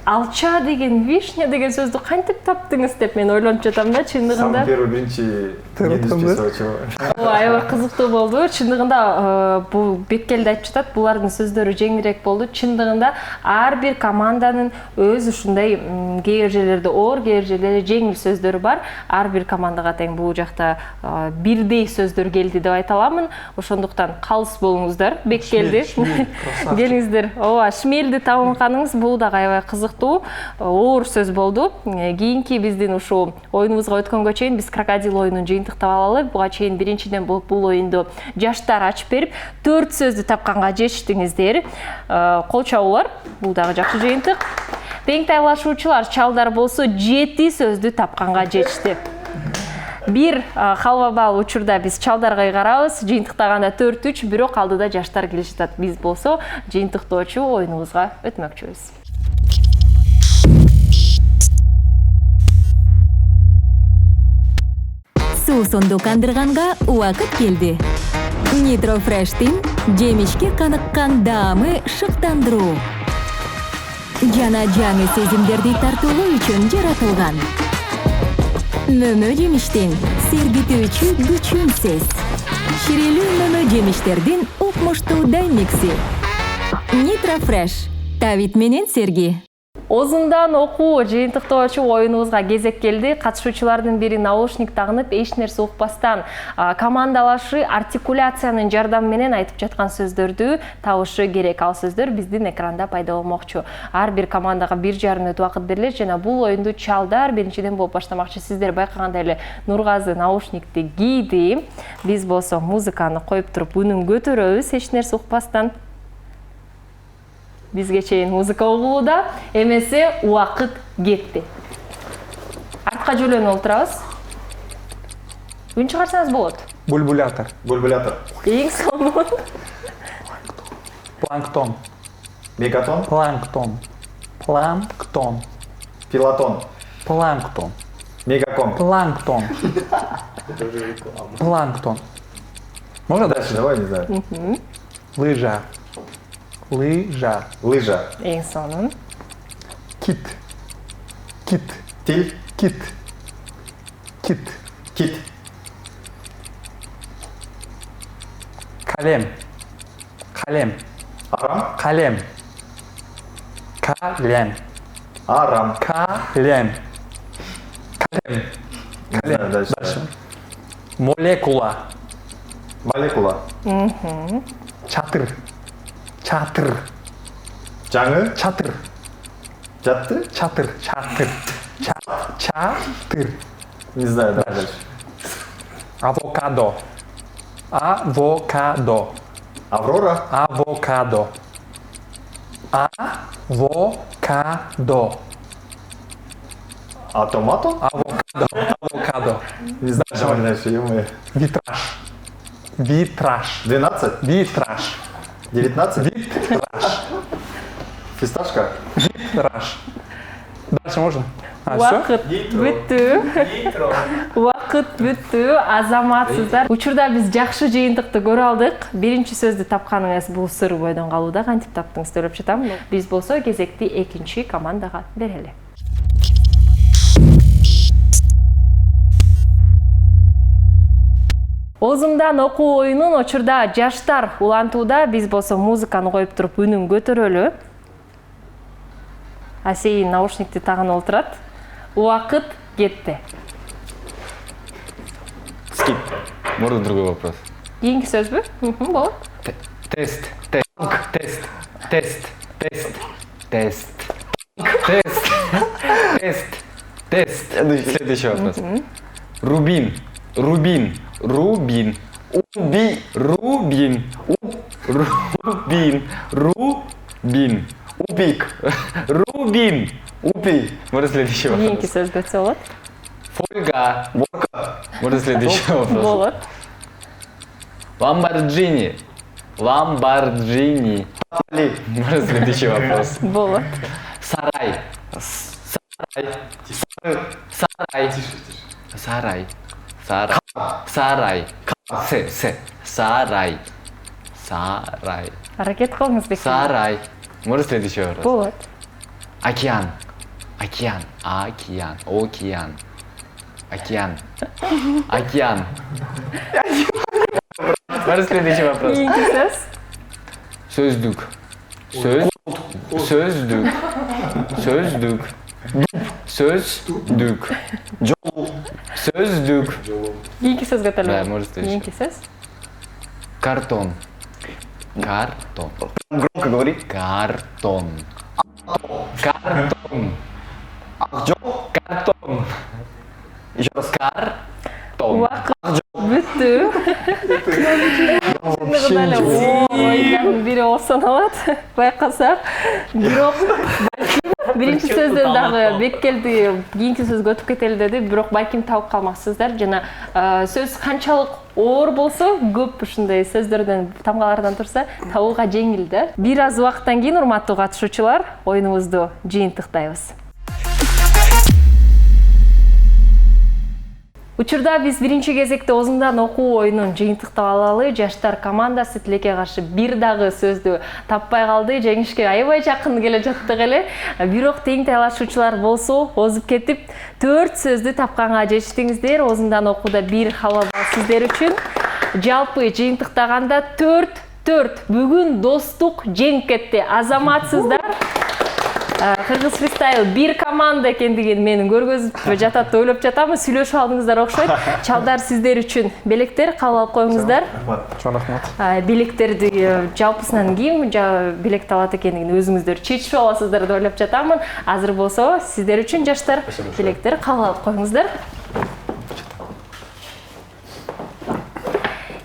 алча деген, вишня деген сөздү кантип таптыңыз деп мен ойлонуп жатам да, чындыгында. Самый первый биринчи недисписывачы. Аябай кызыктуу болду. Чындыгында бул Беккелди айтып жатат, булардын сөздөрү жеңирээк болду. Чындыгында ар бир команданын өз ушундай кээ жерлерде оор, кээ жерлерде жеңил сөздөрү бар. Ар бир командага тең бул жакта бирдей сөздөр келди деп айта аламын. Ошондуктан калыс болуңуздар. Беккелди келиңиздер. Ооба, шмелди табынганыңыз бул да аябай кызыктуу, оор сөз болду. Кийинки биздин ушул оюнубузга өткөнгө чейин биз крокодил оюнун жыйынтыктап алалы. Буга чейин биринчиден бул оюнду жаштар ачып берип, 4 сөздү тапканга жетиштиңиздер. Кол чабуулар, бул дагы жакшы жыйынтык. Тең тайлашуучулар чалдар болсо 7 сөздү тапканга жетишти. Бир халва бал учурда биз чалдарга карабыз, жыйынтыктаганда 4-3, бирок алдыда жаштар келе жатат. Биз болсо жыйынтыктоочу оюнубузга өтмөкчүбүз. Суу сондукандырганга убакыт келди. Nitro Fresh'tin жемишке каныккан даамы шыктандыруу. Жана жаңы сезимдерди тартуулоо үчүн жаратылган. Мөмө жемиштин сергитүүчү күчүнсүз. Ширелүү мөмө жемиштердин укмуштуу даймикси. Nitro Fresh. Тавит менен серги. Озундан окуу жыйынтыктоочу оюнубузга кезек келди. Катышуучулардын бири наушник тагынып, эч нерсе укпастан командалашы артикуляциянын жардамы менен айтып жаткан сөздөрдү табышы керек. Ал сөздөр биздин экранда пайда болмокчу. Ар бир командага 1,5 мүнөт убакыт берилет жана бул оюнду чалдар биринчиден болуп баштамакчы. Сиздер байкагандай эле Нургазы наушникти кийди. Биз болсо музыканы коюп туруп үнүн көтөрөбүз эч нерсе укпастан. Бизге чейин музыка угууда, эмесе убакыт кетти. Артка жөлөнүп олтурабыз. Үн чыгарсаңыз болот. Бульбулятор. Бульбулятор. Эң сонун. Планктон. Мегатон. Планктон. Планктон. Пилотон. Планктон. Мегакон. Планктон. Планктон. Можно дальше? Давай, не знаю. Лыжа. Лыжа. Лыжа. Эң сонун. Кит. Кит. Тиль. Кит. Кит. Кит. Калем. Калем. Арам. Калем. Калем. Арам. Калем. Калем. Не знаю, дальше. Молекула. Молекула. Чатыр. Чатыр. Жаңы. Чатыр. Жатты. Чатыр. Чатыр. Чатыр. Не знаю, давай дальше. Авокадо. Авокадо. Аврора. Авокадо. Авокадо. Атомато. Авокадо. Авокадо. Не знаю, давай дальше, ё-моё. Витраж. Витраж. 12. Витраж. 19. Витраж. Фисташка. Витраж. Дальше можно? Всё? Убакыт бүттү. Убакыт бүттү. Азаматсыздар. Учурда биз жакшы жыйынтыкты көрө алдык. Биринчи сөздү тапканыңыз бул сыр бойдон калууда. Кантип таптыңыз деп жатам. Биз болсо кезекти экинчи командага берели. Озундан окуу оюнун учурда жаштар улантууда. Биз болсо музыканы коюп туруп үнүн көтөрөлү. Асейин наушникти тагынып олтурат. Убакыт кетти. Скип. Можно другой вопрос? Кийинки сөзбү? Болот. Тест. Тест. Тест. Тест. Тест. Тест. Тест. Тест. Тест. Следующий вопрос. Рубин. Рубин. Рубин. Уби. Рубин. Рубин. Рубин. Упик. Рубин. Упи. Можно следующий вопрос? Кийинки сөзбү өтсө болот. Фольга. Можно следующий вопрос? Болот. Ламборджини. Ламборджини. Можно следующий вопрос? Болот. Сарай. Сарай. Сарай. Сарай. Сарай. Сарай. Сарай. Сарай. Аракет кылыңыз бек. Сарай. Можно следующий вопрос? Болот. Океан. Океан. Океан. Океан. Океан. Океан. Можно следующий вопрос? Кийинки сөз. Сөздүк. Сөздүк. Сөздүк. Сөздүк. Сөздүк. Кийинки сөзгө Да, төлөбү. может, следующий. Кийинки сөз. Картон. Картон. Громко говори. Картон. Картон. Картон. Еще раз. Картон. Убакыт бүттү. Ойдон бири осоналат. Байкасак. Бирок биринчи сөздөн дагы беккелди, кийинки сөзгө өтүп кетели деди, бирок балким табып калмаксыздар. Жана сөз канчалык оор болсо, көп ушундай сөздөрдөн, тамгалардан турса, табууга жеңил да. Бир аз убакыттан кийин урматтуу катышуучулар, оюнубузду жыйынтыктайбыз. Учурда биз биринчи кезекте озундан окуу оюнун жыйынтыктап алалы. Жаштар командасы тилекке каршы бир дагы сөздү таппай калды. Жеңишке аябай жакын келе жаттык эле. Бирок тең талашуучулар болсо озуп кетип 4 сөздү тапканга жетиштиңиздер. Озундан окууда 1 халва бар сиздер үчүн. Жалпы жыйынтыктаганда 4-4. Бүгүн достук жеңип кетти. Азаматсыздар. Кыргыз фристайл бир команда экендигин менин көргөзүп жатат деп ойлоп жатамын. Сүйлөшүп алдыңыздар окшойт. Чалдар сиздер үчүн белектер кабыл алып коюңуздар. Чоң рахмат. Билектерди жалпысынан ким билект алат экендигин өзүңүздөр чечип аласыздар деп ойлоп жатамын. Азыр болсо сиздер үчүн жаштар билектер кабыл алып коюңуздар.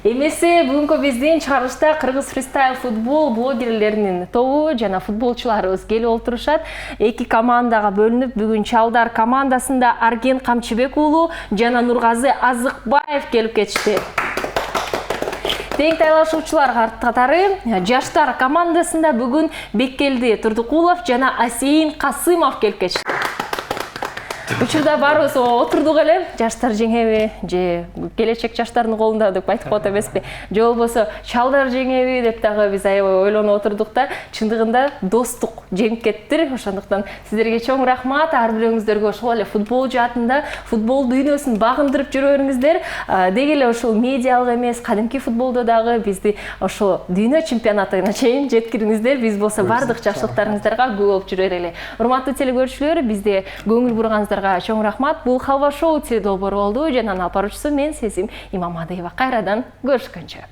Эмесе бүгүнкү биздин чыгарылышта Кыргыз фристайл футбол блогерлеринин тобу жана футболчуларыбыз келип отурушат. Эки командага бөлүнүп, бүгүн Чалдар командасында Арген Камчыбек уулу жана Нургазы Азыкбаев келип кетишти. Тең тайлашуучулар катары жаштар командасында бүгүн Беккелди Турдукулов жана Асейин Касымов келип кетишти. Учурда барыбыз отурдук эле, жаштар жеңеби же келечек жаштардын колунда деп айтып коет эмеспи? Же болбосо Чалдар жеңеби деп дагы биз аябай ойлонуп отурдук да, чындыгында достук жеңип кеттир. Ошондуктан сиздерге чоң рахмат. Ар бирөөңүздөргө ошол эле футбол жаатында футбол дүйнөсүн багындырып жүрө бериңиздер. Деги эле ушул медиалык эмес, кадимки футболдо дагы бизди ошол дүйнө чемпионатына чейин жеткириңиздер. Биз болсо бардык жакшылыктарыңыздарга күбө болуп жүрөр эле. Урматтуу телекөрүүчүлөр, бизде көңүл бурганыңыздарга чоң рахмат. Бул Халва шоу теледолбоор болду. Жананын алып баруучусу мен Сезим Имамадиева. Кайрадан көрүшкөнчө.